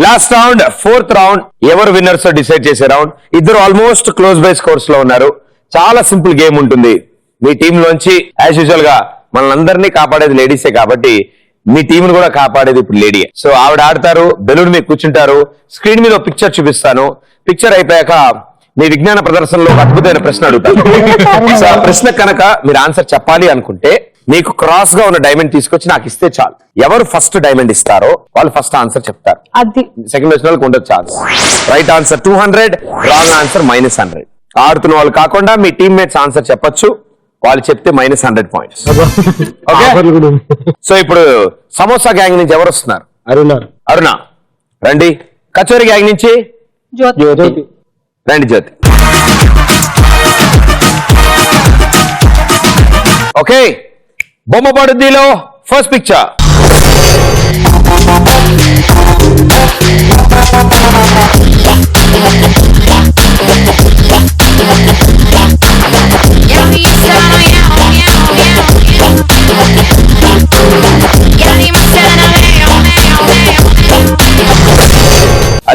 Last round, 4th round. ఎవరు winners decide చేసే round. ఇద్దరు ఆల్మోస్ట్ క్లోజ్ బై స్కోర్స్ లో ఉన్నారు. చాలా సింపుల్ గేమ్ ఉంటుంది. మీ టీం లోంచి యాజ్ యూజువల్ గా మనల్ని కాపాడేది లేడీసే కాబట్టి మీ టీం కూడా కాపాడేది ఇప్పుడు లేడీ. సో ఆవిడ ఆడతారు, బెలూన్ మీద కూర్చుంటారు. స్క్రీన్ మీద పిక్చర్ చూపిస్తాను. పిక్చర్ అయిపోయాక మీ విజ్ఞాన ప్రదర్శనలో ఒక అద్భుతమైన ప్రశ్న అడుగుతాను. సో ఆ ప్రశ్న కనుక మీరు ఆన్సర్ చెప్పాలి అనుకుంటే మీకు క్రాస్ గా ఉన్న డైమండ్ తీసుకొచ్చి నాకు ఇస్తే చాలు. ఎవరు ఫస్ట్ డైమండ్ ఇస్తారో వాళ్ళు ఫస్ట్ ఆన్సర్ చెప్తారు. సెకండ్ వచ్చిన వాళ్ళకి ఉండదు chance. Right answer 200, wrong answer -100. ఆడుతున్న వాళ్ళు కాకుండా మీ టీమ్మేట్స్ ఆన్సర్ చెప్పొచ్చు. వాళ్ళు చెప్తే -100 పాయింట్స్. ఓకే. సో ఇప్పుడు సమోసా గ్యాంగ్ నుంచి ఎవరు వస్తున్నారు? అరుణ రండి. కచోరి గ్యాంగ్ నుంచి రండి జ్యోతి. ఓకే, బొమ్మ పడుద్దిలో first picture.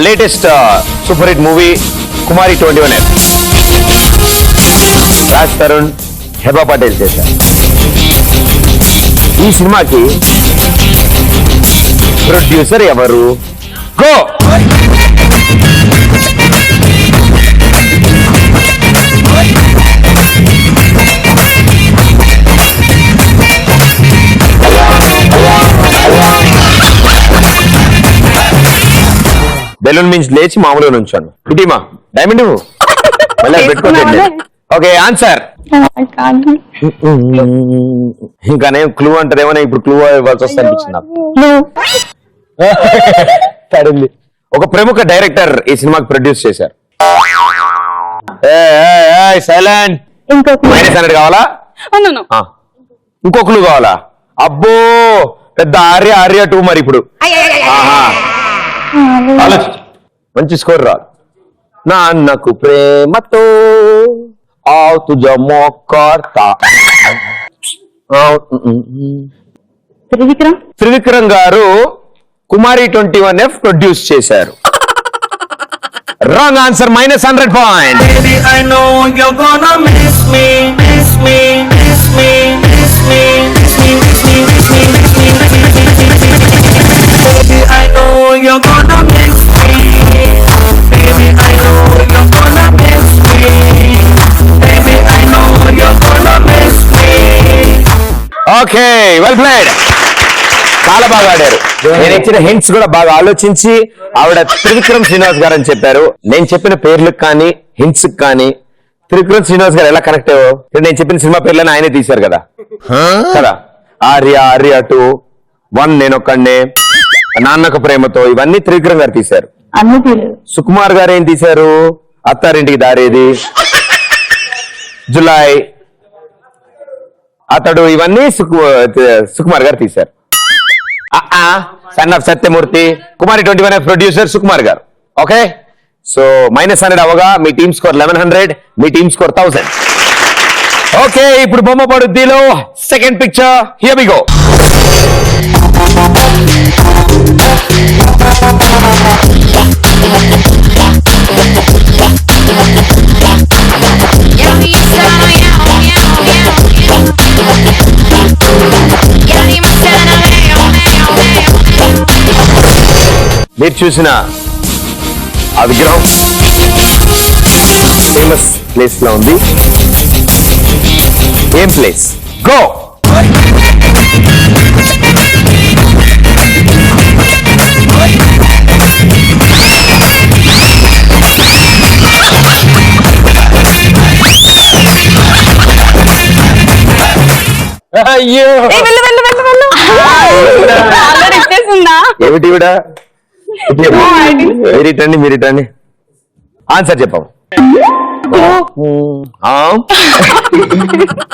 Latest super hit movie Kumari 21F. Raj Tarun, Hebah Patel చేశారు. ఈ సినిమాకి ప్రొడ్యూసర్ ఎవరు? గో. బెలూన్ మించి లేచి మామూలుగా నుంచాను. కుటీమా డైమండ్ మళ్ళీ పెట్టుకోండి. Okay, answer. ఇంకా నేను క్లూ అంటారేమో, ఇప్పుడు క్లూ ఇవ్వాల్సి వస్తే అనిపించింది నాకు. ఒక ప్రముఖ డైరెక్టర్ ఈ సినిమాకి ప్రొడ్యూస్ చేశారు. సైలెంట్. -100 కావాలా? ఇంకో క్లూ కావాలా? అబ్బో పెద్ద ఆర్య 2 మరి ఇప్పుడు మంచి స్కోర్ రా. నాన్నకు ప్రేమతో త్రివిక్రమ్ గారు కుమారి 21F ప్రొడ్యూస్ చేశారు. Wrong answer, -100 point. Okay, well played. చాలా బాగా ఆడారు. నేను ఇచ్చిన హింట్స్ కూడా బాగా ఆలోచించి ఆవిడ త్రివిక్రమ్ శ్రీనివాస్ గారు అని చెప్పారు. నేను చెప్పిన పేర్లకు కానీ హింట్స్ కానీ త్రివిక్రమ్ శ్రీనివాస్ గారు ఎలా కనెక్ట్ అయ్యో, నేను చెప్పిన సినిమా పేర్లను ఆయనే తీశారు కదా. ఆర్య 2, 1 నేనొక్కడే, నాన్నకు ప్రేమతో, ఇవన్నీ త్రివిక్రమ్ గారు తీశారు. సుకుమార్ గారు ఏం తీశారు? అత్తారింటికి దారేది, జులై, అతడు, ఇవన్నీ సుకుమార్ గారు తీశారు. Son of Satyamurthy. Kumari 21F producer Sukumar గారు. ఓకే, సో -100 అవగా మీ టీమ్ స్కోర్ 1100, మీ టీమ్ స్కోర్ 1000. ఓకే, ఇప్పుడు బొమ్మ పడుద్దిలో second picture. Here we go. మీరు చూసిన ఆ విగ్రహం ఫేమస్ ప్లేస్ లో ఉంది. ఏం ప్లేస్? గో. అయ్యో, ఏమిటి కూడా మీరిటండి. ఆన్సర్ చెప్పాము.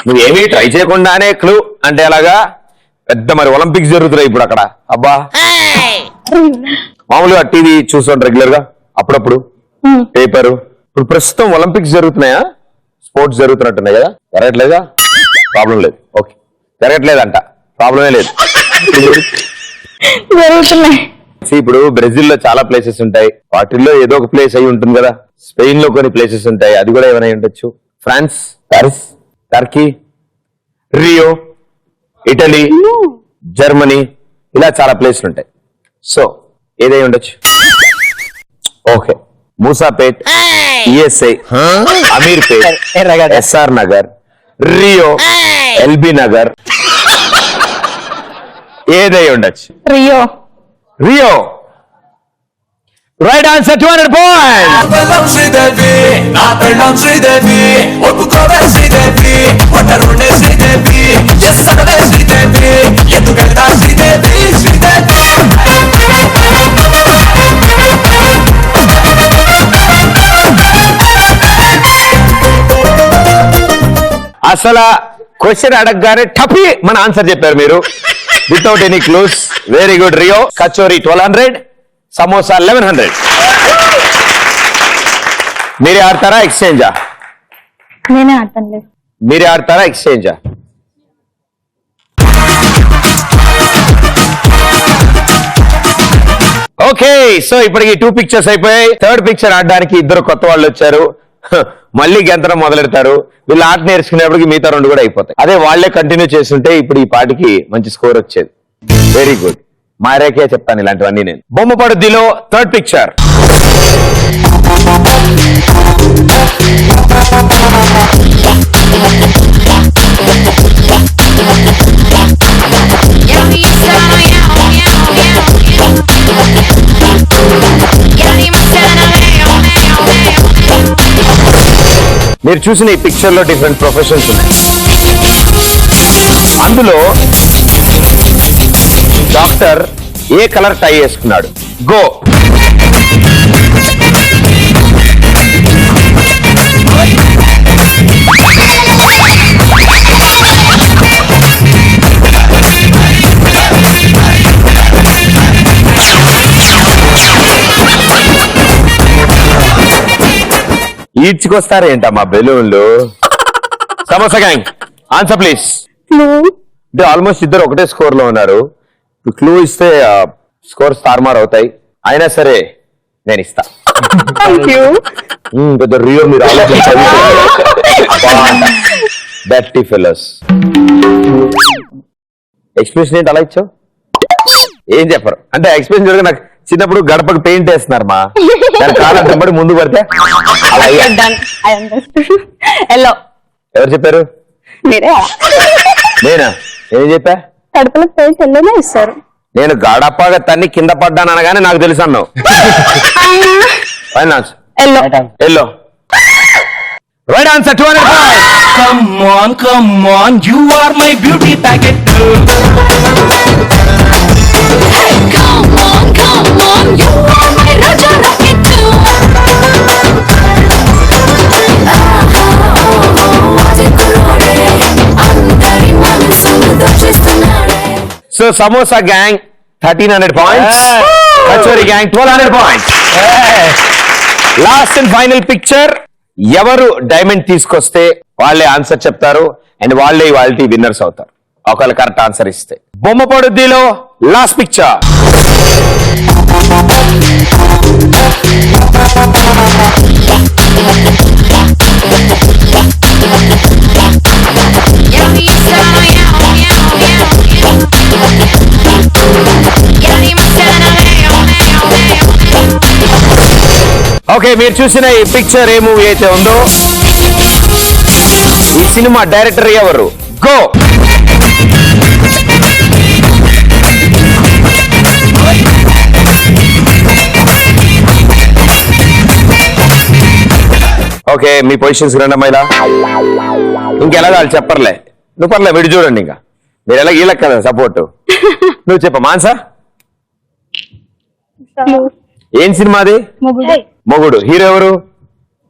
నువ్వేమీ ట్రై చేయకుండానే క్లూ అంటే అలాగా పెద్ద మరి ఒలింపిక్స్ జరుగుతున్నాయి ఇప్పుడు అక్కడ. అబ్బా, మామూలుగా టీవీ చూస్తుంటారు రెగ్యులర్ గా, అప్పుడప్పుడు పేపరు. ఇప్పుడు ప్రస్తుతం ఒలింపిక్స్ జరుగుతున్నాయా? స్పోర్ట్స్ జరుగుతున్నట్టున్నాయి కదా. జరగట్లేదా? ప్రాబ్లం లేదు. ఓకే, జరగట్లేదంట, ప్రాబ్లమే లేదు. ఇప్పుడు బ్రెజిల్ లో చాలా ప్లేసెస్ ఉంటాయి, వాటిల్లో ఏదో ఒక ప్లేస్ అయి ఉంటుంది కదా. స్పెయిన్ లో కొన్ని ప్లేసెస్ ఉంటాయి, అది కూడా ఏమైనా ఉండొచ్చు. France, Paris, Turkey, Rio, Italy, Germany, ఇలా చాలా ప్లేసులు ఉంటాయి. సో ఏదై ఉండొచ్చు? Okay, Musapet, ESI, Ameerpet, SR Nagar, Rio, LB Nagar, ఏదై ఉండొచ్చు? Rio. Rio. Right answer, 200 points. Sridevi నా పెళ్ళం శ్రీదేవి ఒప్పుకోవే శ్రీదేవి ఒంటరుండే శ్రీదేవి ఎస్సడవే శ్రీదేవి ఎందుకెళ్తా శ్రీదేవి శ్రీదేవి. అసలు క్వశ్చన్ అడగగానే టపి మన ఆన్సర్ చెప్పారు మీరు, without any clues. Very good. Rio. Kachori 1200, samosa 1100. మీరే ఆడతారా ఎక్స్చేంజా? నేనే ఆడతాను. మీరే ఆడతారా ఎక్స్చేంజా? ఓకే, సో ఇప్పటికి 2 పిక్చర్స్ అయిపోయాయి. థర్డ్ పిక్చర్ ఆడడానికి ఇద్దరు కొత్త వాళ్ళు వచ్చారు. మళ్ళీ గెంతడం మొదలెడతారు. వీళ్ళు ఆట నేర్చుకునేప్పటికి మిగతా 2 కూడా అయిపోతాయి. అదే వాళ్లే కంటిన్యూ చేస్తుంటే ఇప్పుడు ఈ పాటికి మంచి స్కోర్ వచ్చేది. Very good. మారేకే చెప్తాను ఇలాంటివన్నీ నేను. బొమ్మ పడుద్దిలో థర్డ్ పిక్చర్. మీరు చూసిన ఈ పిక్చర్ లో డిఫరెంట్ ప్రొఫెషన్స్ ఉన్నాయి. అందులో డాక్టర్ ఏ కలర్ టై వేసుకున్నాడు? గో. ఈడ్చుకొస్తారేంటమ్మా బెలూన్లు? Samosa gang, answer please. అంటే ఆల్మోస్ట్ ఇద్దరు ఒకటే స్కోర్ లో ఉన్నారు. క్లూ ఇస్తే స్కోర్స్ తారుమారు అవుతాయి. అయినా సరే నేను ఇస్తా. పెద్ద రియో మీరు డర్టీ ఫెలోస్. ఎక్స్ప్రెషన్ ఏంటి అలా ఇచ్చావు? ఏం చెప్పరు అంటే ఎక్స్ప్రెషన్ చూడగా నాకు చిన్నప్పుడు గడపకు పెయింట్ వేస్తున్నారు మా దాని కాలంతో పడి ముందు పడితే ఎవరు చెప్పారు? నేనా? ఏం చెప్పా? కడుపులకు పెయింట్ ఎల్లోనే ఇస్తారు. నేను గడపగా తన్ని కింద పడ్డాను అనగానే నాకు తెలుసు అన్నావు. Yellow. Right answer, 200 points. Come on, you are my beauty packet. Hey, come on, you are my Raja Rocket too. Andari manasulu dochestunare. So Samosa gang 1300 points. Kachori gang 1200 points. Last and final picture. ఎవరు diamond తీసుకొస్తే వాళ్ళే answer చెప్తారు and వాళ్ళే వాళ్ళ winners అవుతారు ఒకవేళ correct answer ఇస్తే. బొమ్మ పడుద్దిలో లాస్ట్ పిక్చర్. ఓకే, మీరు చూసిన ఈ పిక్చర్ ఏ మూవీ అయితే ఉందో ఈ సినిమా డైరెక్టర్ ఎవరు? గో. ఓకే, మీ పొజిషన్స్ రండి అమ్మాయిలా. ఇంకెలా వాళ్ళు చెప్పర్లే, నువ్వు పర్లే విడి చూడండి. ఇంకా మీరు ఎలా వీళ్ళకి కదా సపోర్ట్. నువ్వు చెప్ప మాన్సా. ఏం సినిమా అది? మొగుడు. హీరో ఎవరు?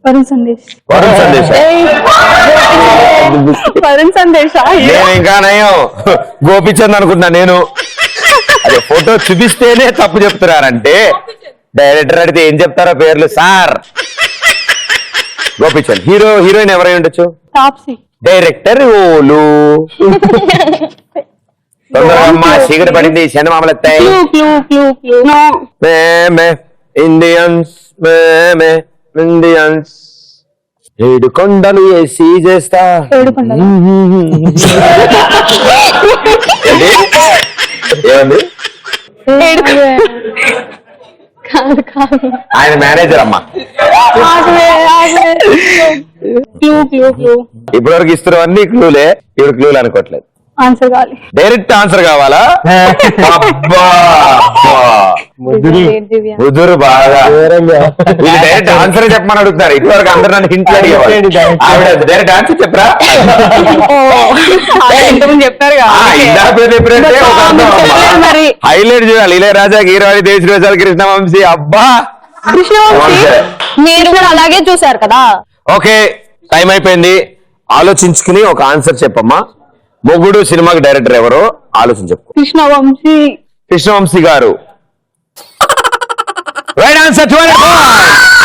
వరుణ్ సందేశ్. నేను ఇంకా నయం గోపిచంద్ అనుకుంటున్నా నేను. అదే ఫోటో చూపిస్తేనే తప్పు చెప్తున్నారంటే డైరెక్టర్ అడిగితే ఏం చెప్తారో పేర్లు సార్. గోపిచంద్. హీరోయిన్ ఎవరై ఉండొచ్చు? తాప్సీ. డైరెక్టర్ ఓలు. తొందరగా అమ్మా చీకటి పడింది చందమామలు ఎత్తాయి మేమే ఇండియన్స్ మేమే ఇండియన్స్ 7 కొండలు వేసి చేస్తా 7 కొండలు. ఏమండి కాదు కాదు ఆయన మేనేజర్ అమ్మా ఇప్పటివరకు ఇస్తున్నవన్నీ క్లూలే ఇప్పుడు క్లూలు అనుకోవట్లేదు ఆన్సర్ కావాలి. డైరెక్ట్ ఆన్సర్ కావాలా అబ్బా, అబ్బా. ముదురు బాగా ఇది డైరెక్ట్ ఆన్సర్ చెప్పమని అడుగుతున్నారు ఇప్పటివరకు అందరు నన్ను హింట్ అడిగేవాళ్ళు ఆవిడ డైరెక్ట్ ఆన్సర్ చెప్పరా హైలైట్ చేయాలి ఇళయరాజా హీరోని దేశరాజాలు కృష్ణ వంశీ అబ్బా మీరు కూడా అలాగే చూసారు కదా. ఓకే టైం అయిపోయింది ఆలోచించుకుని ఒక ఆన్సర్ చెప్పమ్మా మొగుడు సినిమాకి డైరెక్టర్ ఎవరో ఆలోచించి చెప్పు కృష్ణవంశీ కృష్ణవంశీ గారు రైట్ ఆన్సర్ 200 points.